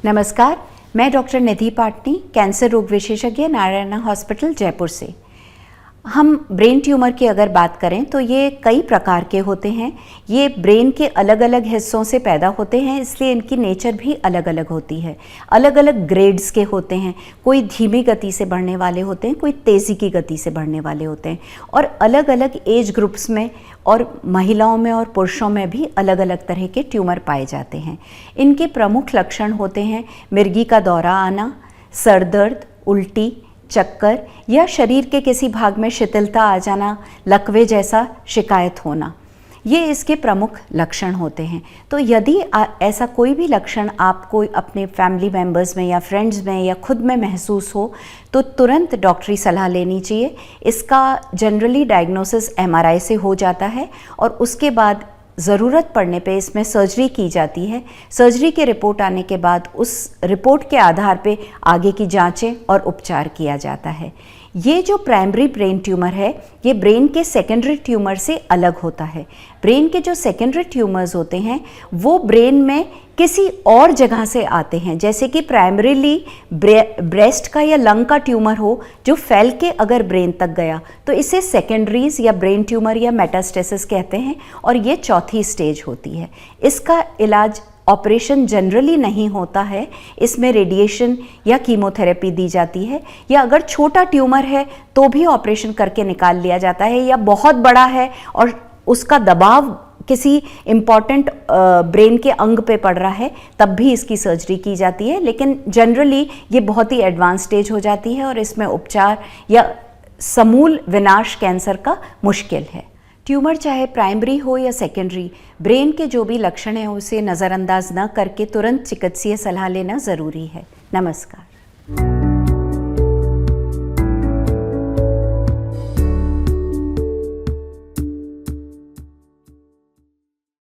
नमस्कार, मैं डॉक्टर निधि पाटनी, कैंसर रोग विशेषज्ञ, नारायणा हॉस्पिटल जयपुर से। हम ब्रेन ट्यूमर की अगर बात करें तो ये कई प्रकार के होते हैं। ये ब्रेन के अलग अलग हिस्सों से पैदा होते हैं, इसलिए इनकी नेचर भी अलग अलग होती है। अलग अलग ग्रेड्स के होते हैं, कोई धीमी गति से बढ़ने वाले होते हैं, कोई तेज़ी की गति से बढ़ने वाले होते हैं, और अलग अलग एज ग्रुप्स में और महिलाओं में और पुरुषों में भी अलग अलग तरह के ट्यूमर पाए जाते हैं। इनके प्रमुख लक्षण होते हैं मिर्गी का दौरा आना, सर दर्द, उल्टी, चक्कर या शरीर के किसी भाग में शिथिलता आ जाना, लकवे जैसा शिकायत होना, ये इसके प्रमुख लक्षण होते हैं। तो यदि ऐसा कोई भी लक्षण आपको अपने फैमिली मेम्बर्स में या फ्रेंड्स में या खुद में महसूस हो तो तुरंत डॉक्टरी सलाह लेनी चाहिए। इसका जनरली डायग्नोसिस MRI से हो जाता है और उसके बाद ज़रूरत पड़ने पे इसमें सर्जरी की जाती है। सर्जरी के रिपोर्ट आने के बाद उस रिपोर्ट के आधार पे आगे की जांचें और उपचार किया जाता है। ये जो प्राइमरी ब्रेन ट्यूमर है, ये ब्रेन के सेकेंडरी ट्यूमर से अलग होता है। ब्रेन के जो सेकेंडरी ट्यूमर्स होते हैं वो ब्रेन में किसी और जगह से आते हैं, जैसे कि प्राइमरीली ब्रेस्ट का या लंग का ट्यूमर हो जो फैल के अगर ब्रेन तक गया तो इसे सेकेंडरीज या ब्रेन ट्यूमर या मेटास्टेसिस कहते हैं, और ये चौथी स्टेज होती है। इसका इलाज ऑपरेशन जनरली नहीं होता है, इसमें रेडिएशन या कीमोथेरेपी दी जाती है, या अगर छोटा ट्यूमर है तो भी ऑपरेशन करके निकाल लिया जाता है, या बहुत बड़ा है और उसका दबाव किसी इम्पॉर्टेंट ब्रेन के अंग पे पड़ रहा है तब भी इसकी सर्जरी की जाती है। लेकिन जनरली ये बहुत ही एडवांस स्टेज हो जाती है और इसमें उपचार या समूल विनाश कैंसर का मुश्किल है। ट्यूमर चाहे प्राइमरी हो या सेकेंडरी, ब्रेन के जो भी लक्षण हैं उसे नज़रअंदाज न करके तुरंत चिकित्सीय सलाह लेना ज़रूरी है। नमस्कार।